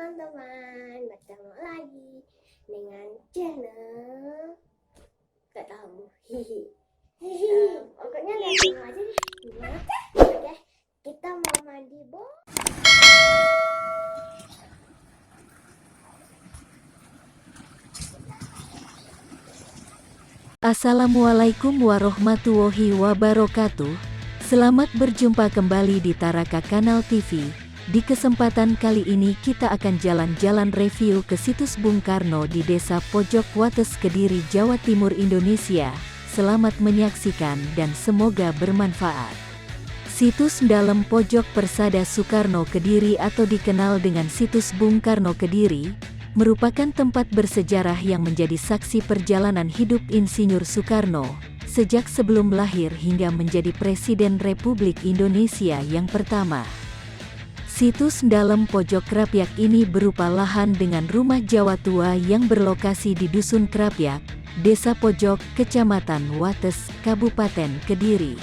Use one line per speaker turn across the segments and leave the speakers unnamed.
teman-teman, bertemu lagi dengan channel gak tahu. Pokoknya lihat dulu aja deh gimana. Oke, kita mau mandi
Assalamualaikum warahmatullahi wabarakatuh. Selamat berjumpa kembali di Taraka Kanal TV. Di kesempatan kali ini kita akan jalan-jalan review ke situs Bung Karno di Desa Pojok Wates, Kediri, Jawa Timur, Indonesia. Selamat menyaksikan dan semoga bermanfaat. Situs Dalam Pojok Persada Soekarno Kediri atau dikenal dengan situs Bung Karno Kediri, merupakan tempat bersejarah yang menjadi saksi perjalanan hidup Insinyur Soekarno, sejak sebelum lahir hingga menjadi Presiden Republik Indonesia yang pertama. Situs Dalam Pojok Krapyak ini berupa lahan dengan rumah Jawa tua yang berlokasi di Dusun Krapyak, Desa Pojok, Kecamatan Wates, Kabupaten Kediri.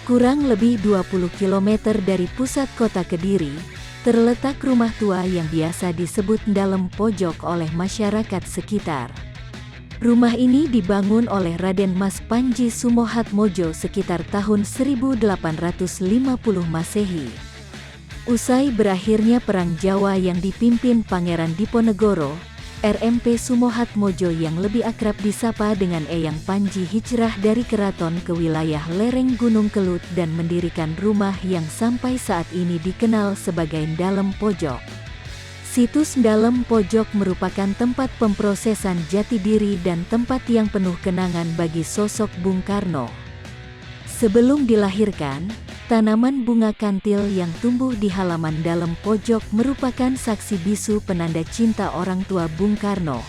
Kurang lebih 20 km dari pusat kota Kediri, terletak rumah tua yang biasa disebut Dalam Pojok oleh masyarakat sekitar. Rumah ini dibangun oleh Raden Mas Panji Sumohatmojo sekitar tahun 1850 Masehi. Usai berakhirnya Perang Jawa yang dipimpin Pangeran Diponegoro, RMP Sumohatmojo yang lebih akrab disapa dengan Eyang Panji hijrah dari keraton ke wilayah lereng Gunung Kelut dan mendirikan rumah yang sampai saat ini dikenal sebagai Dalam Pojok. Situs Dalam Pojok merupakan tempat pemprosesan jati diri dan tempat yang penuh kenangan bagi sosok Bung Karno. Sebelum dilahirkan, tanaman bunga kantil yang tumbuh di halaman Dalam Pojok merupakan saksi bisu penanda cinta orang tua Bung Karno.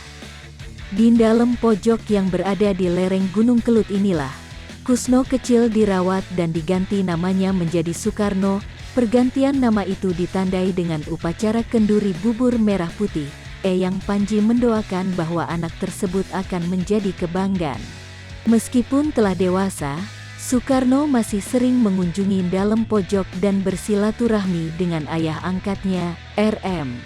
Di Dalam Pojok yang berada di lereng Gunung Kelut inilah, Kusno kecil dirawat dan diganti namanya menjadi Soekarno. Pergantian nama itu ditandai dengan upacara kenduri bubur merah putih. Eyang Panji mendoakan bahwa anak tersebut akan menjadi kebanggaan. Meskipun telah dewasa, Soekarno masih sering mengunjungi Dalam Pojok dan bersilaturahmi dengan ayah angkatnya, R.M.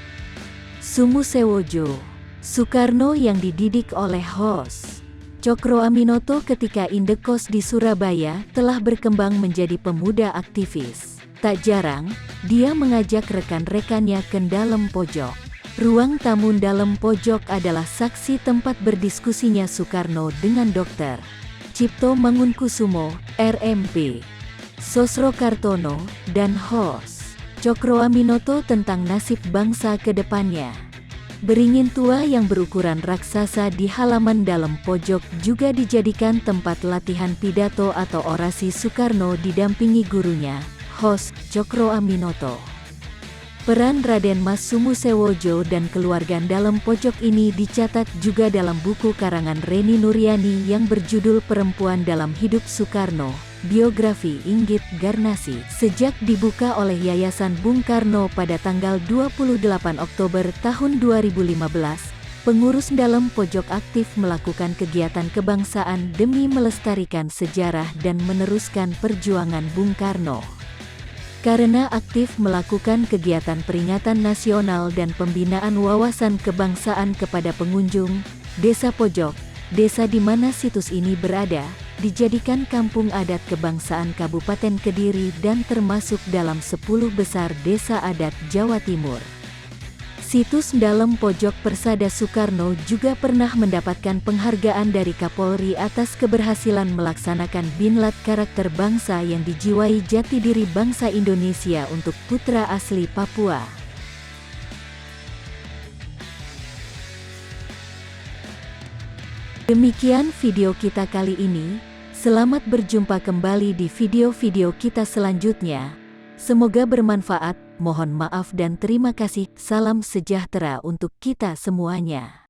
Sumusewojo. Soekarno yang dididik oleh Hos Cokroaminoto ketika indekos di Surabaya telah berkembang menjadi pemuda aktivis. Tak jarang, dia mengajak rekan-rekannya ke Dalam Pojok. Ruang tamu Dalam Pojok adalah saksi tempat berdiskusinya Soekarno dengan Dr. Cipto Mangunkusumo, RMP, Sosrokartono, dan Hos Cokroaminoto tentang nasib bangsa ke depannya. Beringin tua yang berukuran raksasa di halaman Dalam Pojok juga dijadikan tempat latihan pidato atau orasi Soekarno didampingi gurunya, Hos Cokroaminoto. Peran Raden Mas Sumusewojo dan keluarga Dalam Pojok ini dicatat juga dalam buku karangan Reni Nuryani yang berjudul Perempuan Dalam Hidup Soekarno, Biografi Inggit Garnasi. Sejak dibuka oleh Yayasan Bung Karno pada tanggal 28 Oktober tahun 2015, pengurus Dalam Pojok aktif melakukan kegiatan kebangsaan demi melestarikan sejarah dan meneruskan perjuangan Bung Karno. Karena aktif melakukan kegiatan peringatan nasional dan pembinaan wawasan kebangsaan kepada pengunjung, Desa Pojok, desa di mana situs ini berada, dijadikan kampung adat kebangsaan Kabupaten Kediri dan termasuk dalam 10 besar desa adat Jawa Timur. Situs Dalam Pojok Persada Soekarno juga pernah mendapatkan penghargaan dari Kapolri atas keberhasilan melaksanakan Binlat karakter bangsa yang dijiwai jati diri bangsa Indonesia untuk putra asli Papua. Demikian video kita kali ini. Selamat berjumpa kembali di video-video kita selanjutnya. Semoga bermanfaat. Mohon maaf dan terima kasih. Salam sejahtera untuk kita semuanya.